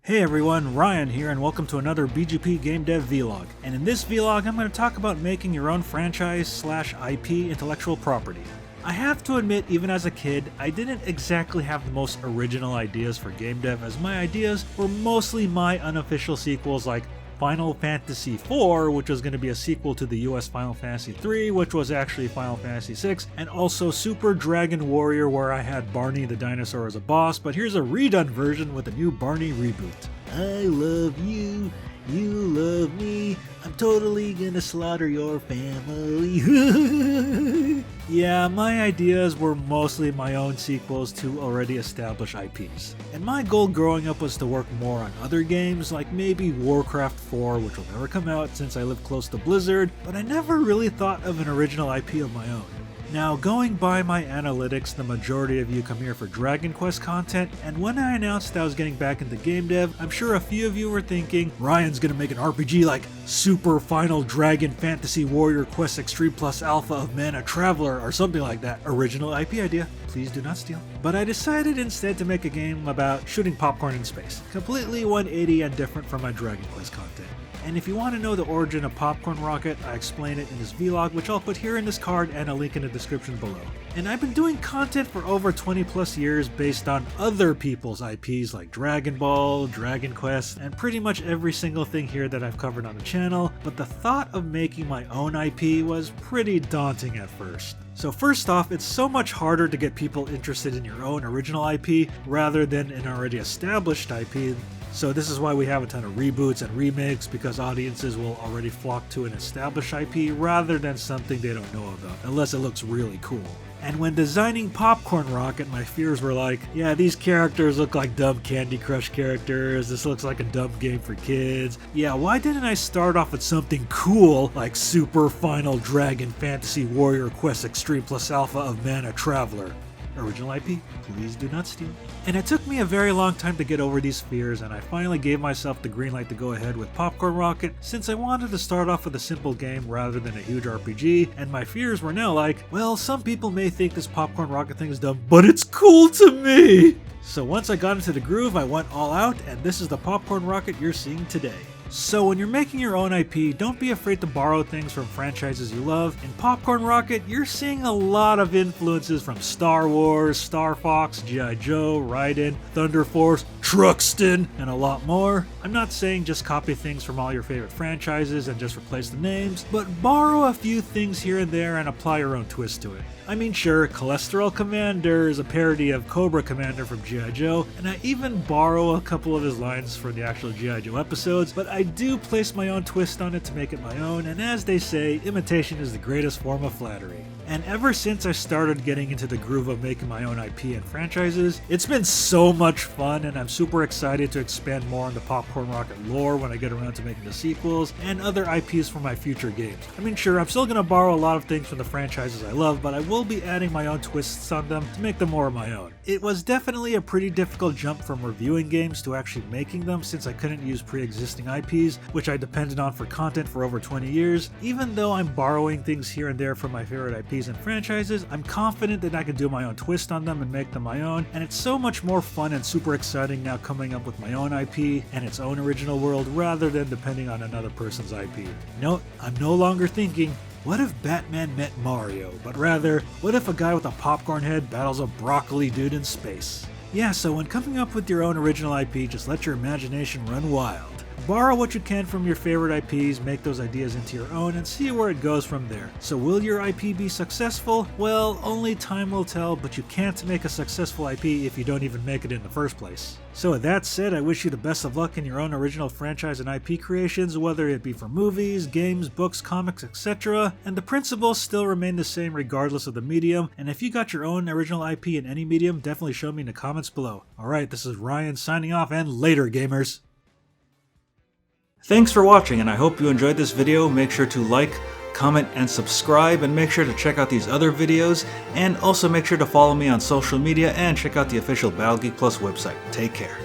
Hey everyone, Ryan here and welcome to another BGP Game Dev Vlog. And in this vlog I'm going to talk about making your own franchise/IP intellectual property. I have to admit, even as a kid, I didn't exactly have the most original ideas for game dev, as my ideas were mostly my unofficial sequels like Final Fantasy IV, which was going to be a sequel to the US Final Fantasy III, which was actually Final Fantasy VI, and also Super Dragon Warrior, where I had Barney the dinosaur as a boss, but here's a redone version with a new Barney reboot. I love you, you love me, I'm totally gonna slaughter your family. Yeah, my ideas were mostly my own sequels to already established IPs. And my goal growing up was to work more on other games, like maybe Warcraft 4, which will never come out since I live close to Blizzard, but I never really thought of an original IP of my own. Now, going by my analytics, the majority of you come here for Dragon Quest content, and when I announced I was getting back into game dev, I'm sure a few of you were thinking, Ryan's gonna make an RPG like Super Final Dragon Fantasy Warrior Quest Extreme Plus Alpha of Mana Traveler or something like that. Original IP idea, please do not steal. But I decided instead to make a game about shooting popcorn in space, completely 180 and different from my Dragon Quest content. And if you want to know the origin of Popcorn Rocket, I explain it in this vlog, which I'll put here in this card and a link in the description below. And I've been doing content for over 20 plus years based on other people's IPs like Dragon Ball, Dragon Quest, and pretty much every single thing here that I've covered on the channel, but the thought of making my own IP was pretty daunting at first. So first off, it's so much harder to get people interested in your own original IP rather than an already established IP. So this is why we have a ton of reboots and remakes, because audiences will already flock to an established IP rather than something they don't know about, unless it looks really cool. And when designing Popcorn Rocket, my fears were like, yeah, these characters look like dumb Candy Crush characters, this looks like a dumb game for kids. Yeah, why didn't I start off with something cool like Super Final Dragon Fantasy Warrior Quest Extreme Plus Alpha of Mana Traveler? Original IP, please do not steal. And it took me a very long time to get over these fears, and I finally gave myself the green light to go ahead with Popcorn Rocket, since I wanted to start off with a simple game rather than a huge RPG, and my fears were now like, well, some people may think this Popcorn Rocket thing is dumb, but it's cool to me! So once I got into the groove, I went all out, and this is the Popcorn Rocket you're seeing today. So when you're making your own IP, don't be afraid to borrow things from franchises you love. In Popcorn Rocket, you're seeing a lot of influences from Star Wars, Star Fox, G.I. Joe, Raiden, Thunder Force, Truxton, and a lot more. I'm not saying just copy things from all your favorite franchises and just replace the names, but borrow a few things here and there and apply your own twist to it. I mean, sure, Cholesterol Commander is a parody of Cobra Commander from G.I. Joe, and I even borrow a couple of his lines from the actual G.I. Joe episodes, but I do place my own twist on it to make it my own, and as they say, imitation is the greatest form of flattery. And ever since I started getting into the groove of making my own IP and franchises, it's been so much fun, and I'm super excited to expand more on the Popcorn Rocket lore when I get around to making the sequels and other IPs for my future games. I mean, sure, I'm still going to borrow a lot of things from the franchises I love, but I will be adding my own twists on them to make them more of my own. It was definitely a pretty difficult jump from reviewing games to actually making them, since I couldn't use pre-existing IPs, which I depended on for content for over 20 years. Even though I'm borrowing things here and there from my favorite IPs and franchises, I'm confident that I can do my own twist on them and make them my own, and it's so much more fun and super exciting now coming up with my own IP and its own original world rather than depending on another person's IP. Note, I'm no longer thinking, what if Batman met Mario? But rather, what if a guy with a popcorn head battles a broccoli dude in space? Yeah, so when coming up with your own original IP, just let your imagination run wild. Borrow what you can from your favorite IPs, make those ideas into your own, and see where it goes from there. So will your IP be successful? Well, only time will tell, but you can't make a successful IP if you don't even make it in the first place. So with that said, I wish you the best of luck in your own original franchise and IP creations, whether it be for movies, games, books, comics, etc. And the principles still remain the same regardless of the medium, and if you got your own original IP in any medium, definitely show me in the comments below. Alright, this is Ryan signing off, and later gamers! Thanks for watching, and I hope you enjoyed this video. Make sure to like, comment, and subscribe, and make sure to check out these other videos, and also make sure to follow me on social media and check out the official Battle Geek Plus website. Take care.